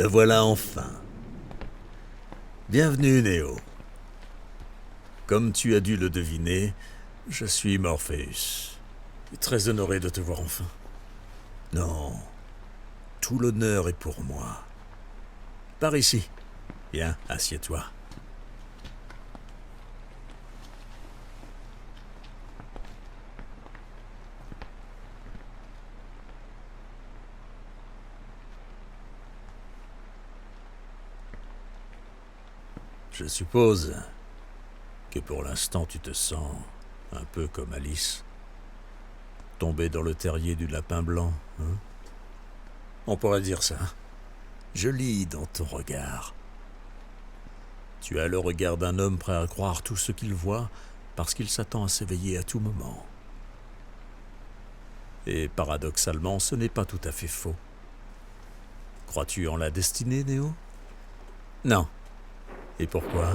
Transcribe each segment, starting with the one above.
Te voilà enfin. Bienvenue, Néo. Comme tu as dû le deviner, je suis Morpheus. Et très honoré de te voir enfin. Non, tout l'honneur est pour moi. Par ici. Viens, assieds-toi. Je suppose que pour l'instant tu te sens un peu comme Alice, tombée dans le terrier du lapin blanc, hein? On pourrait dire ça. Je lis dans ton regard. Tu as le regard d'un homme prêt à croire tout ce qu'il voit parce qu'il s'attend à s'éveiller à tout moment. Et paradoxalement, ce n'est pas tout à fait faux. Crois-tu en la destinée, Néo? Non. Et pourquoi?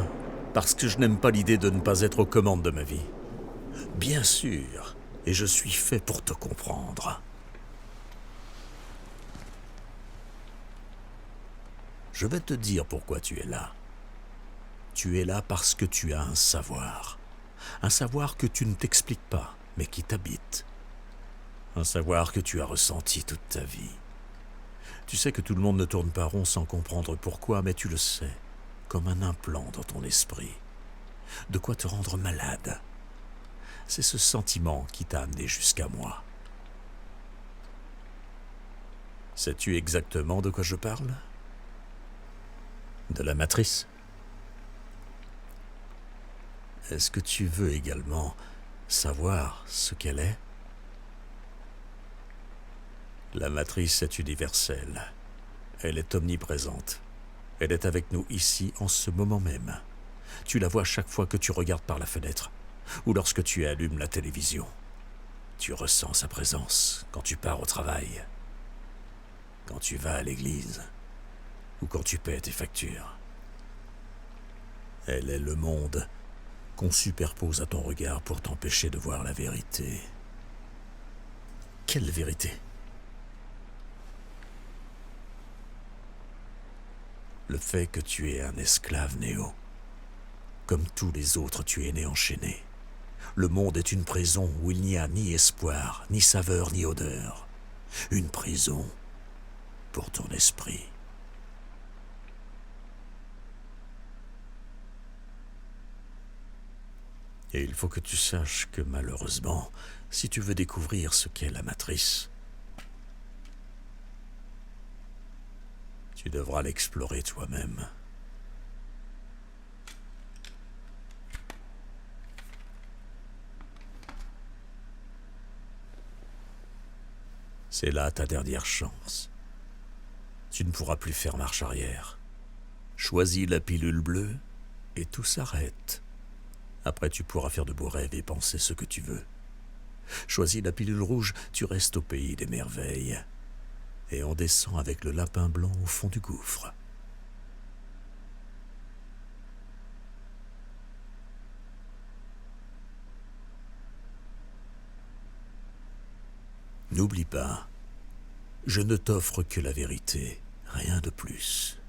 Parce que je n'aime pas l'idée de ne pas être aux commandes de ma vie. Bien sûr, et je suis fait pour te comprendre. Je vais te dire pourquoi tu es là. Tu es là parce que tu as un savoir. Un savoir que tu ne t'expliques pas, mais qui t'habite. Un savoir que tu as ressenti toute ta vie. Tu sais que tout le monde ne tourne pas rond sans comprendre pourquoi, mais tu le sais, comme un implant dans ton esprit. De quoi te rendre malade. C'est ce sentiment qui t'a amené jusqu'à moi. Sais-tu exactement de quoi je parle? De la matrice? Est-ce que tu veux également savoir ce qu'elle est? La matrice est universelle. Elle est omniprésente. Elle est avec nous ici en ce moment même. Tu la vois chaque fois que tu regardes par la fenêtre ou lorsque tu allumes la télévision. Tu ressens sa présence quand tu pars au travail, quand tu vas à l'église ou quand tu paies tes factures. Elle est le monde qu'on superpose à ton regard pour t'empêcher de voir la vérité. Quelle vérité? Le fait que tu es un esclave, Néo. Comme tous les autres, tu es né enchaîné. Le monde est une prison où il n'y a ni espoir, ni saveur, ni odeur. Une prison pour ton esprit. Et il faut que tu saches que malheureusement, si tu veux découvrir ce qu'est la matrice, tu devras l'explorer toi-même. C'est là ta dernière chance. Tu ne pourras plus faire marche arrière. Choisis la pilule bleue et tout s'arrête. Après, tu pourras faire de beaux rêves et penser ce que tu veux. Choisis la pilule rouge, tu restes au pays des merveilles. Et on descend avec le lapin blanc au fond du gouffre. N'oublie pas, je ne t'offre que la vérité, rien de plus.